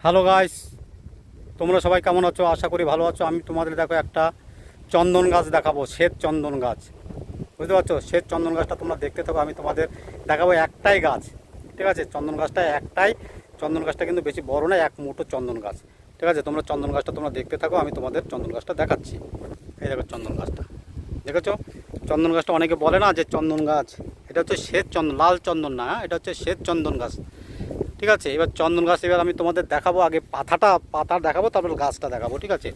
Hello guys, তোমরা সবাই কেমন আছো? আশা করি ভালো আছো। আমি তোমাদের দেখো একটা চন্দন গাছ দেখাবো, শ্বেত চন্দন গাছ। বুঝতে পারছো? শ্বেত চন্দন গাছটা তোমরা দেখতে থাকো। আমি তোমাদের দেখাবো একটাই গাছ, ঠিক আছে? চন্দন গাছটা একটাই। চন্দন গাছটা কিন্তু বেশি বড় না, এক মুঠো চন্দন গাছ, ঠিক আছে? তোমরা চন্দন গাছটা তোমরা দেখতে থাকো, আমি তোমাদের চন্দন গাছটা দেখাচ্ছি। এই দেখো চন্দন গাছটা, দেখেছো? চন্দন গাছটা অনেকে বলে না যে চন্দন গাছ, এটা হচ্ছে শ্বেত চন্দন, লাল চন্দন না, এটা হচ্ছে শ্বেত চন্দন গাছ, ঠিক আছে? এবার চন্দন গাছ এবার আমি তোমাদের দেখাবো। আগে পাতা দেখাবো, তারপর গাছটা দেখাবো, ঠিক আছে?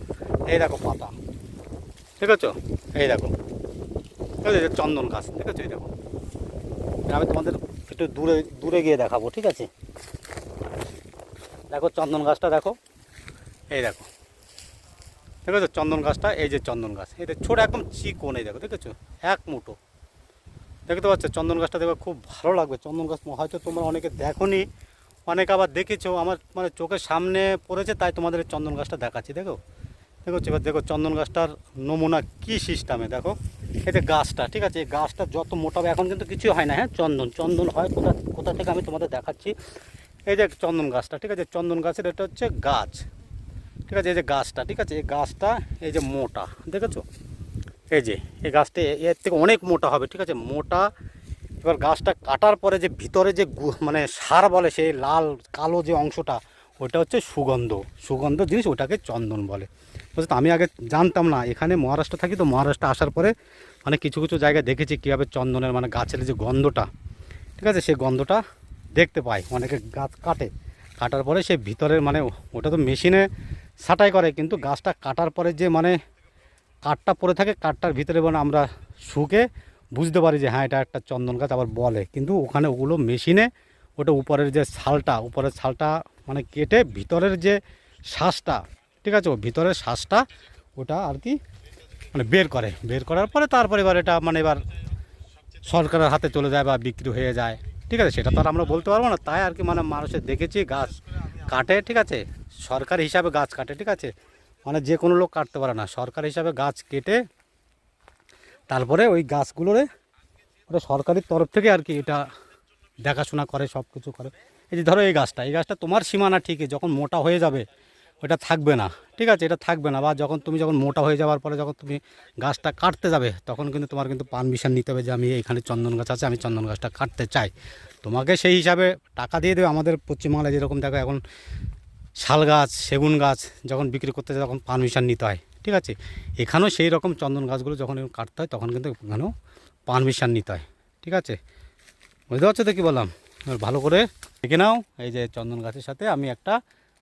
এই দেখো পাতা, ঠিক আছে? এই দেখো, ঠিক আছে? চন্দন গাছ, ঠিক আছে? এই দেখো, আমি তোমাদের একটু দূরে দূরে গিয়ে দেখাবো, ঠিক আছে? দেখো চন্দন গাছটা, দেখো, এই দেখো, ঠিক আছে? চন্দন গাছটা, এই যে চন্দন গাছ, এটা ছোট একদম চিকন, এই দেখো, ঠিক আছে? এক মুঠো, দেখতে পাচ্ছ? চন্দন গাছটা দেখো, খুব ভালো লাগবে। চন্দন গাছ হয়তো তোমরা অনেকে দেখোনি, অনেকে আবার দেখেছো। আমার মানে চোখের সামনে পড়েছে, তাই তোমাদের এই চন্দন গাছটা দেখাচ্ছি। দেখো, দেখো, এবার দেখো চন্দন গাছটার নমুনা কী সিস্টেমে, দেখো এই যে গাছটা, ঠিক আছে? এই গাছটা যত মোটা হবে, এখন কিন্তু কিছু হয় না, হ্যাঁ? চন্দন চন্দন হয় কোথা কোথা থেকে আমি তোমাদের দেখাচ্ছি। এই যে চন্দন গাছটা, ঠিক আছে? চন্দন গাছের এটা হচ্ছে গাছ, ঠিক আছে? এই যে গাছটা, ঠিক আছে? এই গাছটা এই যে মোটা, দেখেছো? এই যে এই গাছটা এর থেকে অনেক মোটা হবে, ঠিক আছে? মোটা। এবার গাছটা কাটার পরে যে ভিতরে যে মানে সার বলে, সেই লাল কালো যে অংশটা, ওটা হচ্ছে সুগন্ধ, সুগন্ধ জিনিস, ওটাকে চন্দন বলে। বুঝতে? আমি আগে জানতাম না। এখানে মহারাষ্ট্র থাকি, তো মহারাষ্ট্র আসার পরে মানে কিছু কিছু জায়গায় দেখেছি কীভাবে চন্দনের মানে গাছের যে গন্ধটা, ঠিক আছে? সেই গন্ধটা দেখতে পাই। অনেকে গাছ কাটে, কাটার পরে সে ভিতরের মানে ওটা তো মেশিনে ছাঁটাই করে, কিন্তু গাছটা কাটার পরে যে মানে কাঠটা পড়ে থাকে, কাঠটার ভিতরে মানে আমরা শুকে বুঝতে পারি যে হ্যাঁ এটা একটা চন্দন গাছ আবার বলে। কিন্তু ওখানে ওগুলো মেশিনে ওটা উপরের যে ছালটা, উপরের ছালটা মানে কেটে ভিতরের যে শ্বাসটা, ঠিক আছে? ও ভিতরের শ্বাসটা ওটা আর কি মানে বের করে, বের করার পরে তারপরে এবার এটা মানে এবার সরকারের হাতে চলে যায় বা বিক্রি হয়ে যায়, ঠিক আছে? সেটা তো আর আমরা বলতে পারবো না। তাই আর কি মানে মানুষের দেখেছি গাছ কাটে, ঠিক আছে? সরকার হিসাবে গাছ কাটে, ঠিক আছে? মানে যে কোনো লোক কাটতে পারে না। সরকার হিসাবে গাছ কেটে তারপরে ওই গাছগুলোরে ওটা সরকারের তরফ থেকে আর কি এটা দেখাশোনা করে, সব কিছু করে। এই যে ধরো এই গাছটা তোমার সীমানা ঠিকই, যখন মোটা হয়ে যাবে ওটা থাকবে না, ঠিক আছে? এটা থাকবে না। বা যখন মোটা হয়ে যাওয়ার পরে যখন তুমি গাছটা কাটতে যাবে, তখন কিন্তু তোমার কিন্তু পারমিশন নিতে হবে যে আমি এখানে চন্দন গাছ আছে, আমি চন্দন গাছটা কাটতে চাই। তোমাকে সেই হিসাবে টাকা দিয়ে দেবে। আমাদের পশ্চিমবাংলায় যেরকম দেখো এখন শাল গাছ, সেগুন গাছ যখন বিক্রি করতে যায় তখন পারমিশন নিতে হয়, ঠিক আছে? এখানেও সেই রকম চন্দন গাছগুলো যখন কাটতে হয় তখন কিন্তু এখানেও পারমিশন নিতে হয়, ঠিক আছে? বুঝতে পারছো তো কী বললাম? এবার ভালো করে দেখে নাও। এই যে চন্দন গাছের সাথে আমি একটা